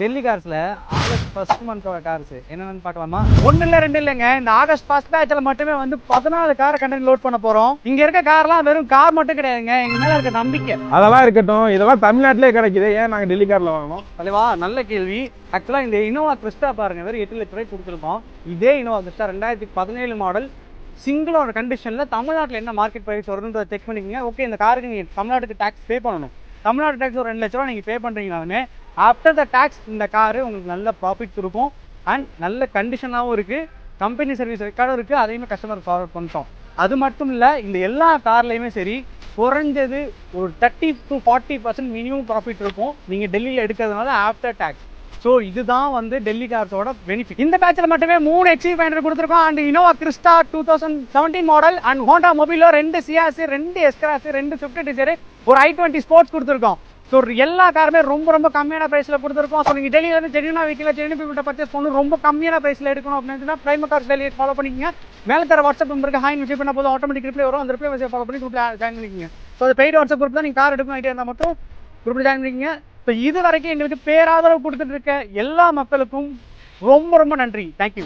Delhi கார்ஸ்ல August first மந்தோட cars என்னென்னு பார்க்கலாமா? ஒன்னு இல்ல ரெண்டு இல்லைங்க, இந்த ஆகஸ்ட் ஃபர்ஸ்ட் பேட்ச்ல மட்டுமே வந்து 14 கார் கண்டெய்னர் லோட் பண்ண போறோம். இங்க இருக்க கார்லாம் வெறும் கார் மட்டும் கிடையாதுங்க, எங்க மேல இருக்க நம்பிக்கை. அதெல்லாம் இருக்கட்டும், இதெல்லாம் தமிழ்நாட்டிலே கிடைக்குது, ஏன் நாங்க டெல்லி கார்ல வாங்கணும்? தலைவா நல்ல கேள்வி. ஆக்சுவலா இந்த இனோவா கிறிஸ்டா பாருங்க, வெறும் 8 லட்ச ரூபாய் கொடுத்துருக்கோம். இதே இனோவா கிறிஸ்டா 2017 மாடல் சிங்கிளோட கண்டிஷன்ல தமிழ்நாட்டில் என்ன மார்க்கெட் ப்ரைஸ் வருதுன்றத செக் பண்ணிக்கங்க. ஓகே, இந்த காருக்கு நீங்க தமிழ்நாட்டுக்கு டேக்ஸ் பே பண்ணணும். தமிழ்நாடு டேக்ஸ் ஒரு 2 லட்ச ரூபா நீங்க பே பண்றீங்கனாலுமே ஆஃப்டர் த டேக்ஸ் இந்த காரு உங்களுக்கு நல்ல ப்ராஃபிட் இருக்கும் அண்ட் நல்ல கண்டிஷனாகவும் இருக்குது. கம்பெனி சர்வீஸ் ரெக்கார்டும் இருக்குது, அதையுமே கஸ்டமர் ஃபார்வர்ட் பண்ணிட்டோம். அது மட்டும் இல்லை, இந்த எல்லா கார்லையுமே சரி குறைஞ்சது ஒரு 30 to 40% மினிமம் ப்ராஃபிட் இருக்கும் நீங்கள் டெல்லியில் எடுக்கிறதுனால ஆஃப்டர் டேக்ஸ். ஸோ இதுதான் வந்து டெல்லி கார்ஸோட பெனிஃபிட். இந்த பேட்சில் மட்டுமே 3 XC500 கொடுத்துருக்கோம் and Innova Crysta 2017 model and Honda Mobilio 2 Ciaz, 2 S Cross, 2 Swift Dzire, ஒரு i20 ஸ்போர்ட்ஸ் கொடுத்துருக்கோம். ஸோ எல்லா காருமே ரொம்ப கம்மியான ப்ரைஸில் கொடுத்துருக்கோம். ஸோ நீங்கள் டெல்லியில் வந்து ஜென்யூனா வீட்டில் ஜென்யூன் பீப்பிள்கிட்ட பர்ச்சேஸ் பண்ணணும், ரொம்ப கம்மியான ப்ரைஸில் எடுக்கணும் அப்படின்னா பிரைம் கார்ஸ் டெல்லியை ஃபாலோ பண்ணிக்கங்க. மேலே தர வாட்ஸ்அப் நம்பருக்கு ஹாய் மெசேஜ் பண்ண போதும் ஆட்டோமேட்டிக் ரிப்ளை வரும். அந்த ரிப்ளை மெசேஜ் ஃபாலோ பண்ணி குரூப்பில் ஜாயின் பண்ணிக்கங்க. ஸோ அது பெய்டு வாட்ஸ்அப் குரூப் தான். நீங்கள் கார் எடுக்கணும் ஐடியா இருந்தால் மட்டும் குரூப்பில் ஜாயின் பண்ணிக்கங்க. ஸோ இது வரைக்கும் எங்களுக்கு பேராதரவு கொடுத்துட்டு இருக்க எல்லா மக்களுக்கும் ரொம்ப நன்றி. தேங்க்யூ.